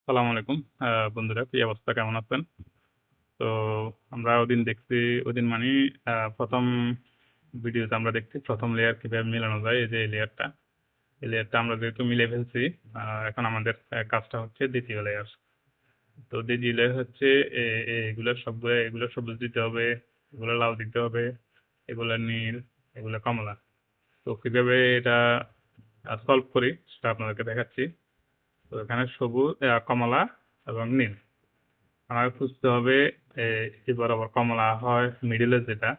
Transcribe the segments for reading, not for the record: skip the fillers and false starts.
সালাম আলাইকুম বন্ধুরা, কি অবস্থা, কেমন আছেন? তো আমরা ওদিন দেখছি, ওদিন মানে প্রথম ভিডিওতে আমরা দেখছি প্রথম লেয়ার কিভাবে মিলানো যায়। এই যে এই লেয়ারটা আমরা যেহেতু মিলে ফেলছি, এখন আমাদের কাজটা হচ্ছে দ্বিতীয় লেয়ার। তো দ্বিতীয় লেয়ার হচ্ছে এগুলো সবুজ দিতে হবে, এগুলো লাল দিতে হবে, এগুলো নীল, এগুলো কমলা। তো কিভাবে এটা সলভ করি সেটা আপনাদেরকে দেখাচ্ছি। তো এখানে সবুজ, কমলা এবং নীল আমার খুঁজতে হবে। এই বরাবর কমলা হয় মিডিলে যেটা,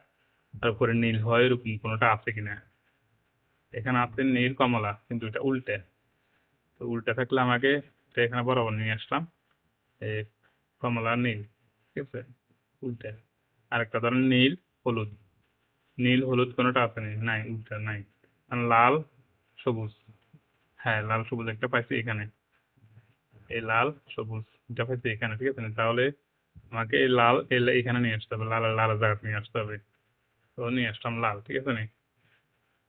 তারপরে নীল হয়, এরকম কোনোটা আছে কিনা। এখানে আছে নীল কমলা, কিন্তু এটা উল্টে। তো উল্টে থাকলে আমাকে এটা এখানে বরাবর নিয়ে আসলাম, এই কমলা নীল, ঠিক আছে, উল্টে। আরেকটা ধরেন নীল হলুদ, নীল হলুদ কোনোটা আছে নি, নাই, উল্টা নাই। আর লাল সবুজ, হ্যাঁ লাল সবুজ একটা পাইছি এখানে, এই লাল সবুজ এটা পাইছি এখানে, ঠিক আছে। তাহলে আমাকে এই লাল এখানে নিয়ে আসতে হবে, লাল লাল জায়গা নিয়ে আসতে হবে। তো নিয়ে আসলাম লাল, ঠিক আছে নি।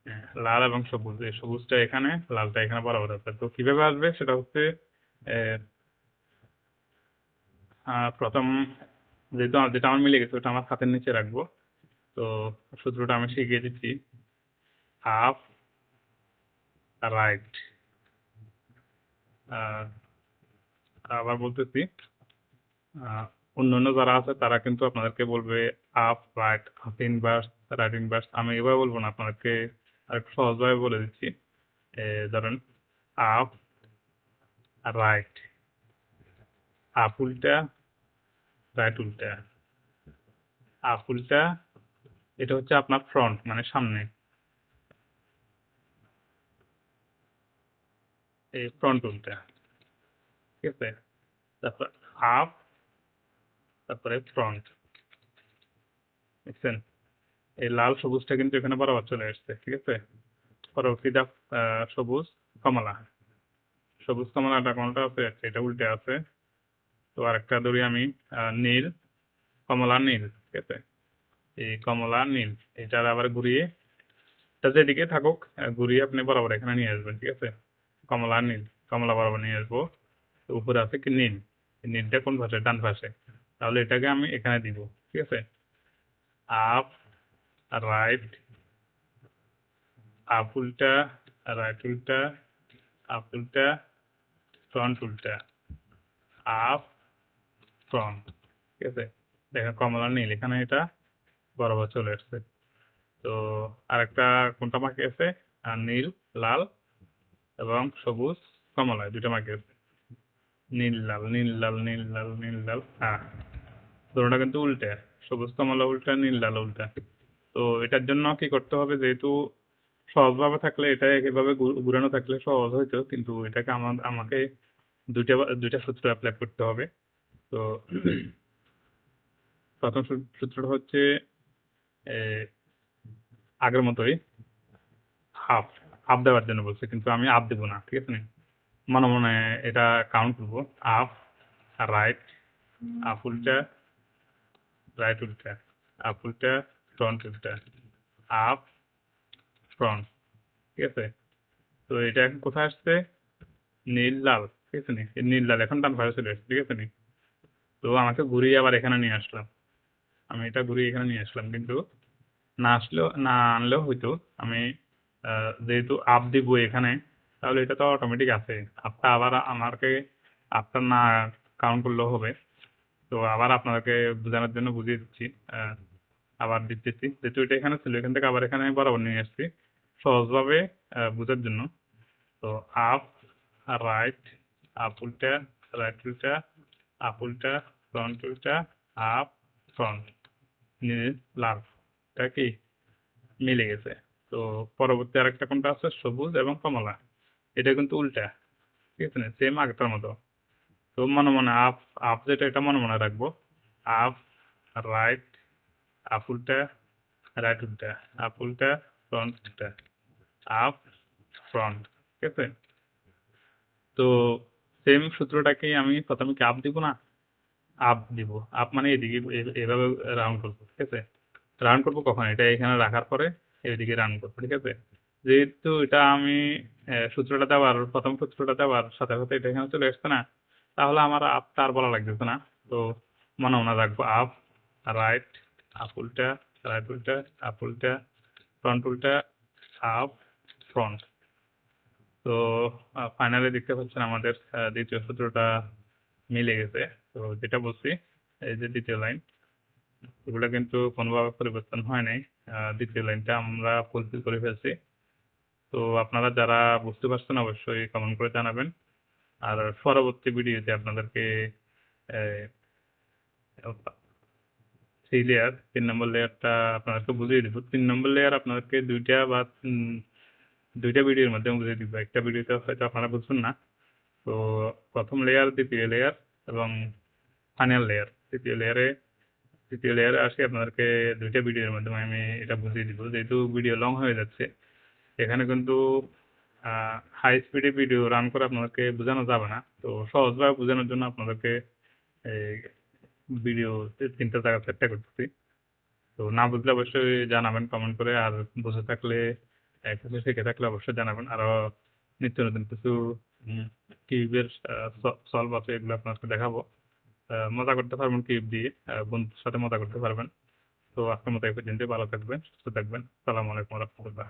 হ্যাঁ, লাল এবং সবুজ, এই সবুজটা এখানে, লালটা এখানে বরাবর আছে। তো কিভাবে আসবে সেটা হচ্ছে, আহ, প্রথম যেটা আমার মিলে গেছে ওটা আমার হাতের নিচে রাখবো। তো সূত্রটা আমি শিখিয়ে দিচ্ছি। হাফ রাইট, আবার বলতেছি, আহ, অন্যান্য যারা আছে তারা কিন্তু আপনাদেরকে বলবে up right, half inverse, right inverse. আমি এভাবে বলবো না, আপনাদেরকে আরেকটু সহজভাবে বলে দিচ্ছি। ধরেন আপ রাইট, আপ উল্টা, রাইট উল্টা। আপ উল্টা, এটা হচ্ছে আপনার ফ্রন্ট মানে সামনে, এই ফ্রন্ট উল্টা, ঠিক আছে। তারপর আপ, তারপরে ফ্রন্ট, বুঝছেন। এই লাল সবুজটা কিন্তু এখানে বরাবর চলে আসছে, ঠিক আছে। পরবর্তীটা সবুজ কমলা, সবুজ কমলাটা কোনটা আছে, এটা উল্টে আছে। তো আরেকটা ধরি আমি, নীল কমলা নীল, ঠিক আছে। এই কমলা নীল, এটার আবার ঘুরিয়ে, এটা যেদিকে থাকুক ঘুরিয়ে আপনি বরাবর এখানে নিয়ে আসবেন, ঠিক আছে। কমলা নীল, কমলা বরাবর নিয়ে আসবো। তো উপরে আছে কি নীল, এই নীলটা কোন পাশে, ডান পাশে। তাহলে এটাকে আমি এখানে দিব, ঠিক আছে। আপ রাইট, আপ উল্টা, রাইট উল্টা, আপ উল্টা, ফ্রন্ট উল্টা, আপ ফ্রন্ট, ঠিক আছে। দেখেন কমলা নীল এখানে এটা বরাবর চলে আসছে। তো আরেকটা কোনটা বাকি আছে, নীল লাল এবং সবুজ কমলা, দুইটা বাকি আছে। নীল লাল, নীল লাল, নীল লাল, নীল লাল, হ্যাঁ। ধরুনটা কিন্তু উল্টে, সবুজ কমলা উল্টা, নীল লাল উল্টা। তো এটার জন্য কি করতে হবে, যেহেতু সহজভাবে থাকলে এটা এভাবে ঘুরানো থাকলে সহজ হইতো, কিন্তু এটাকে আমাকে দুইটা দুইটা সূত্র অ্যাপ্লাই করতে হবে। তো প্রথম সূত্রটা হচ্ছে আগের মতোই, হাফ, হাফ দেওয়ার জন্য বলছে, কিন্তু আমি আপ দেবো না, ঠিক আছে। মনে মনে এটা কাউন্ট করবো। আপ রাইট, আপ উল্টা, রাইট উল্টা, আপ উল্টা, ফ্রন্ট উল্টা, আপ ফ্রন্ট, ঠিক আছে। তো এটা এখন কোথায় আসছে, নীল লাল, ঠিক আছে নি। এই নীল লাল এখন ডান পাশে চলে আসছে, ঠিক আছে নি। তো আমাকে ঘুরিয়ে আবার এখানে নিয়ে আসলাম, আমি এটা ঘুরিয়ে এখানে নিয়ে আসলাম, কিন্তু না আনলেও হয়তো। আমি যেহেতু আপ দিব এখানে, তাহলে এটা তো অটোমেটিক আছে। আপটা আবার আমাকে, আপটা না কাউন্ট করলেও হবে। তো আবার আপনাদেরকে বোঝানোর জন্য বুঝিয়ে দিচ্ছি, আবার দিতেছি। যেহেতু এটা এখানে ছিল, এখান থেকে আবার এখানে বরাবর নিয়ে আসছি সহজভাবে বোঝার জন্য। তো আপ রাইট, আপ উল্টা, রাইট উল্টা, আপ উল্টা, ফ্রন্ট উল্টা, আপ ফ্রন্ট, নীল লাল, এটা কি মিলে গেছে। তো পরবর্তী আরেকটা কোনটা আছে, সবুজ এবং কমলা, এটা কিন্তু উল্টা, ঠিক আছে, সেম আগেরটার মতো। তো মনে মনে আপ, আপ যেটা এটা মনে মনে রাখবো। আপ রাইট, আপ উল্টা, রাইট উল্টা, আপ উল্টা, ফ্রন্ট উল্টা, আপ ফ্রন্ট, ঠিক আছে। তো সেম সূত্রটাকে আমি প্রথমে কি আপ দিব না, আপ দিব। আপ মানে এদিকে এভাবে রাউন্ড করবো, ঠিক আছে। রাউন্ড করবো কখন, এটা এখানে রাখার পরে এদিকে রাউন্ড করবো, ঠিক আছে। যেহেতু এটা আমি সূত্রটা দেওয়ার, প্রথম সূত্রটা দেওয়ার সাথে সাথে এটা এখানে চলে আসছে না, তাহলে আমার আপটা আর বলা লাগতেছে না। তো মনে মনে রাখবো আপ, রাইট, আপ উল্টা, রাইট উল্টা, আপ উল্টা, ফ্রন্ট উল্টা, আপ, ফ্রন্ট। তো ফাইনালি দেখতে পাচ্ছেন আমাদের দ্বিতীয় সূত্রটা মিলে গেছে। তো যেটা বলছি, এই যে দ্বিতীয় লাইন, এগুলো কিন্তু কোনোভাবে পরিবর্তন হয় নাই। দ্বিতীয় লাইনটা আমরা ফুলফিল করে ফেলছি। তো আপনারা যারা বুঝতে পারছেন অবশ্যই কমেন্ট করে জানাবেন। আর পরবর্তী ভিডিওতে আপনাদেরকে 3 লেয়ার, 3 নম্বর লেয়ারটা আপনাদেরকে বুঝিয়ে দিব। 3 নম্বর লেয়ার আপনাদেরকে দুইটা ভিডিওর মাধ্যমে বুঝিয়ে দিব। একটা ভিডিওতে হয়তো আপনারা বুঝবেন না। তো প্রথম লেয়ার, দ্বিতীয় লেয়ার এবং ফাইনাল লেয়ার। তৃতীয় লেয়ারে আসি আপনাদেরকে দুইটা ভিডিওর মাধ্যমে আমি এটা বুঝিয়ে দিব। যেহেতু ভিডিও লং হয়ে যাচ্ছে, এখানে কিন্তু হাই স্পিডে ভিডিও রান করে আপনাদেরকে বোঝানো যাবে না। তো সহজভাবে বোঝানোর জন্য আপনাদেরকে এই ভিডিও 3টা জায়গা চেষ্টা করতেছি। তো না বুঝলে অবশ্যই জানাবেন কমেন্ট করে। আর বুঝে থাকলে কিছু শিখে থাকলে অবশ্যই জানাবেন। আরো নিত্য নতুন কিছু কিউবের সলভ আছে, এগুলো আপনাকে দেখাবো। মজা করতে পারবেন কিউব দিয়ে, বন্ধুদের সাথে মজা করতে পারবেন। তো আজকের মতো এই পর্যন্ত। ভালো থাকবেন, সুস্থ থাকবেন। আসসালামু আলাইকুম ওয়া রাহমাতুল্লাহ।